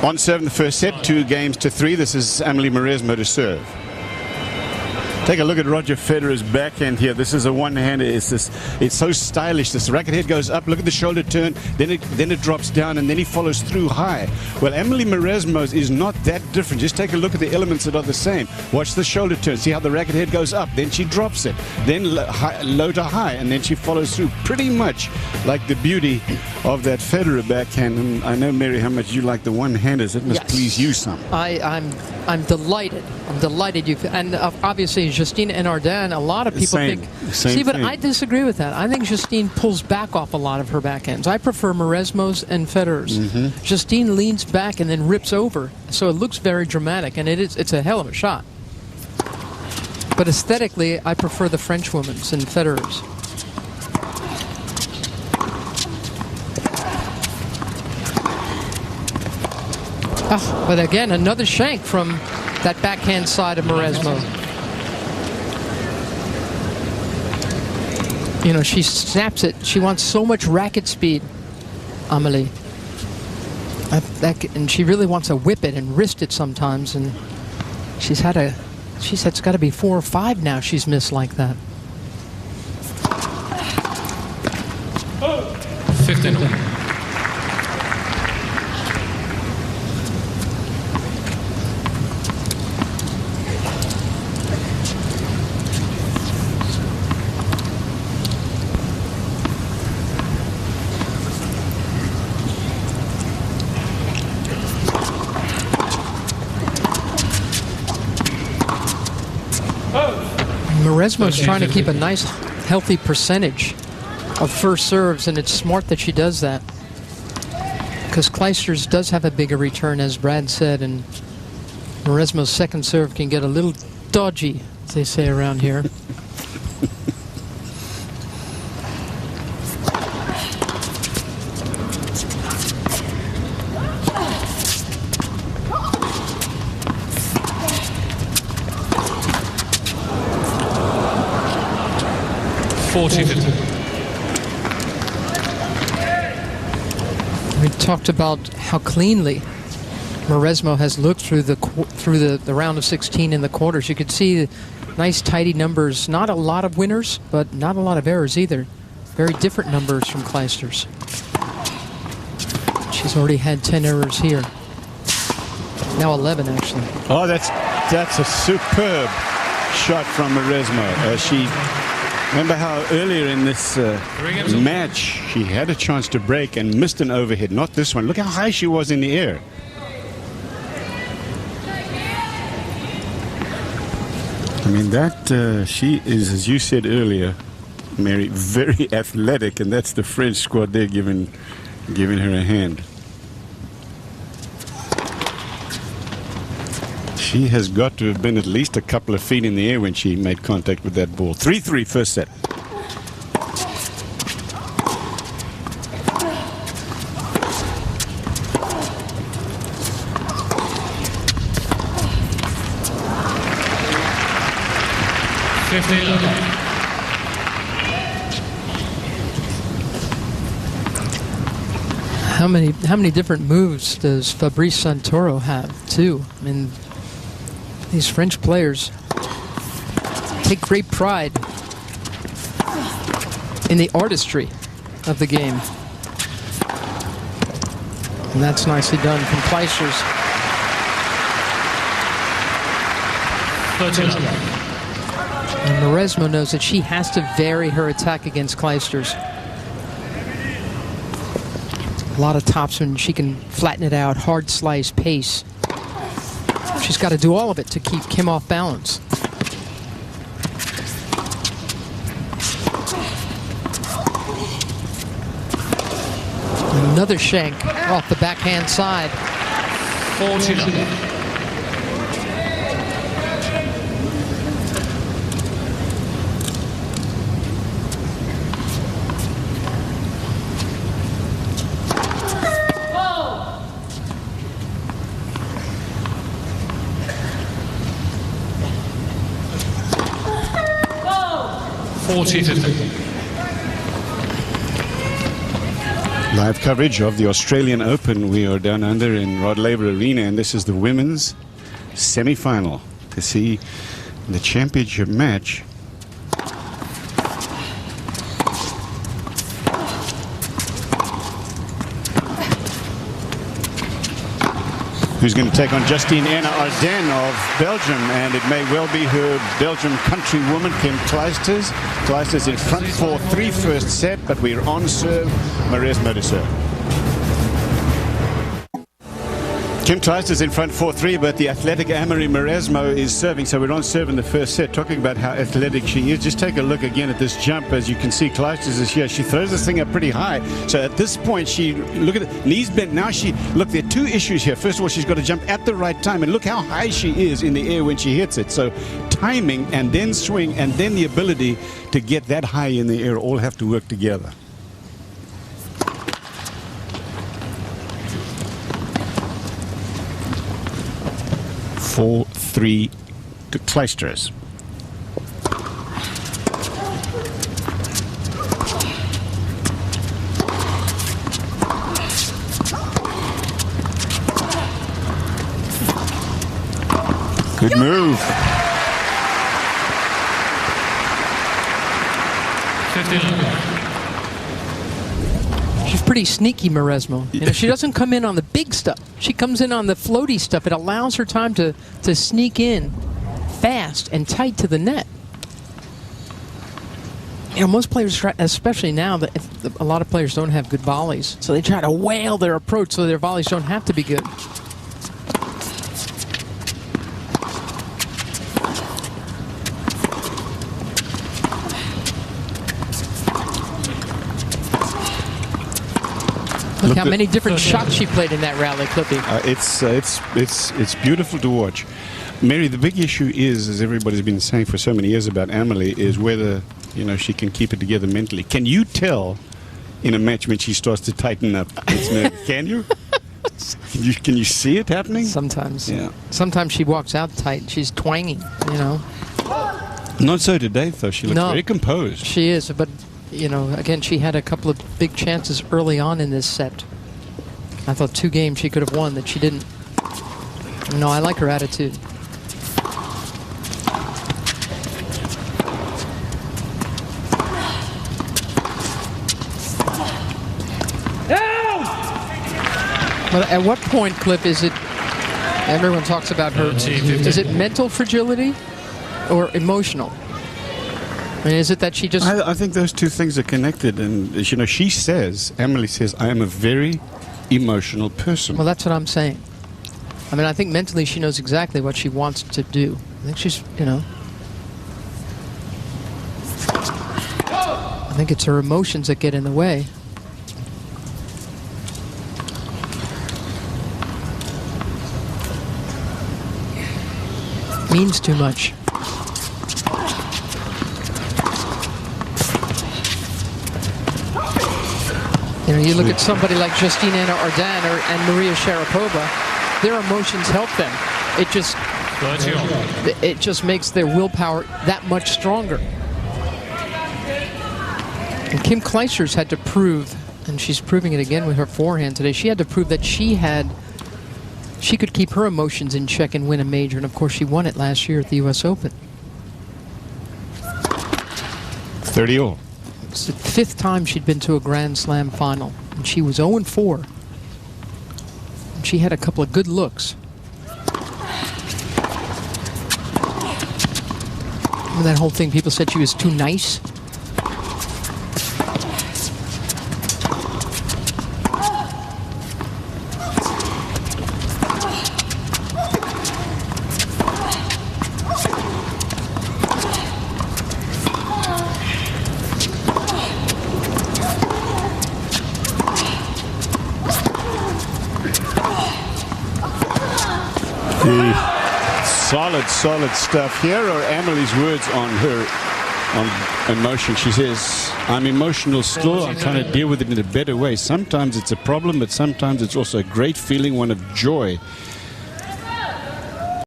On serve in the first set, 2-3. This is Amelie Mauresmo to serve. Take a look at Roger Federer's backhand here. This is a one-hander. It's so stylish. This racket head goes up. Look at the shoulder turn. Then it drops down, and then he follows through high. Well, Amelie Mauresmo's is not that different. Just take a look at the elements that are the same. Watch the shoulder turn. See how the racket head goes up. Then she drops it. Then low to high, and then she follows through. Pretty much like the beauty of that Federer backhand. And I know, Mary, how much you like the one-handers. It must please you some. I'm delighted. I'm delighted. And obviously, Justine and Arden, a lot of people think. Same but thing. I disagree with that. I think Justine pulls back off a lot of her backhands. I prefer Mauresmo's and Federer's. Justine leans back and then rips over, so it looks very dramatic, and it's a hell of a shot. But aesthetically, I prefer the French women's and Federer's. But again, another shank from that backhand side of Mauresmo. You know, she snaps it. She wants so much racket speed, Amelie. And she really wants to whip it and wrist it sometimes. And she said it's got to be 4 or 5 now she's missed like that. 15. Mauresmo's trying to keep a nice, healthy percentage of first serves, and it's smart that she does that. Because Clijsters does have a bigger return, as Brad said, and Mauresmo's second serve can get a little dodgy, as they say around here. We talked about how cleanly Mauresmo has looked through the round of 16 in the quarters. You could see nice tidy numbers. Not a lot of winners, but not a lot of errors either. Very different numbers from Clijsters. She's already had 10 errors here. Now 11, actually. Oh, that's a superb shot from Mauresmo. Remember how earlier in this match she had a chance to break and missed an overhead. Not this one. Look how high she was in the air. I mean, that she is, as you said earlier, Mary, very athletic, and that's the French squad there giving her a hand. She has got to have been at least a couple of feet in the air when she made contact with that ball. 3-3 first set. How many different moves does Fabrice Santoro have, too? I mean, these French players take great pride in the artistry of the game. And that's nicely done from Clijsters. And Mauresmo knows that she has to vary her attack against Clijsters. A lot of topspin, she can flatten it out, hard slice, pace. She's got to do all of it to keep Kim off balance. Another shank off the backhand side. 14. Live coverage of the Australian Open. We are down under in Rod Laver Arena, and this is the women's semi-final to see the championship match. Who's going to take on Justine Anna Arden of Belgium, and it may well be her Belgian countrywoman, Kim Clijsters. Clijsters in front 4-3 first set, but we're on serve. Mauresmo to serve. Kim Clijsters in front 4-3, but the athletic Amelie Mauresmo is serving, so we're on serve in the first set. Talking about how athletic she is, just take a look again at this jump. As you can see, Clijsters is here. She throws this thing up pretty high. So at this point, she, look at it, knees bent. Now she, look, there are two issues here. First of all, she's got to jump at the right time, and look how high she is in the air when she hits it. So timing and then swing and then the ability to get that high in the air all have to work together. Four, 3 to Clijsters. Good move. 15. She's pretty sneaky, Mauresmo. You know, she doesn't come in on the big stuff. She comes in on the floaty stuff. It allows her time to sneak in fast and tight to the net. You know, most players, especially now, that a lot of players don't have good volleys, so they try to whale their approach so their volleys don't have to be good. Look how many different shots she played in that rally, Clippy. It's beautiful to watch. Mary, the big issue is, as everybody's been saying for so many years about Amelie, is whether, you know, she can keep it together mentally. Can you tell in a match when she starts to tighten up? Can you? Can you see it happening? Sometimes. Yeah. Sometimes she walks out tight. She's twanging, you know. Not so today, though. She looks very composed. She is, but, you know, again, she had a couple of big chances early on in this set. I thought 2 games she could have won that she didn't. No, I like her attitude. But at what point, Cliff, is it, everyone talks about her, is it mental fragility or emotional? I mean, is it that she just... I think those two things are connected. And, you know, she says, Amelie says, I am a very emotional person. Well, that's what I'm saying. I mean, I think mentally she knows exactly what she wants to do. I think she's, you know... I think it's her emotions that get in the way. Means too much. You know, you look at somebody like Justine Anna Arden and Maria Sharapova, their emotions help them. It just makes their willpower that much stronger. And Kim Clijsters had to prove, and she's proving it again with her forehand today, she had to prove that she could keep her emotions in check and win a major, and of course she won it last year at the U.S. Open. 30-all. It's the 5th time she'd been to a Grand Slam final, and she was 0-4. And she had a couple of good looks. Remember that whole thing, people said she was too nice? Solid stuff. Here are Amelie's words on emotion. She says, I'm emotional still. I'm trying to deal with it in a better way. Sometimes it's a problem, but sometimes it's also a great feeling, one of joy.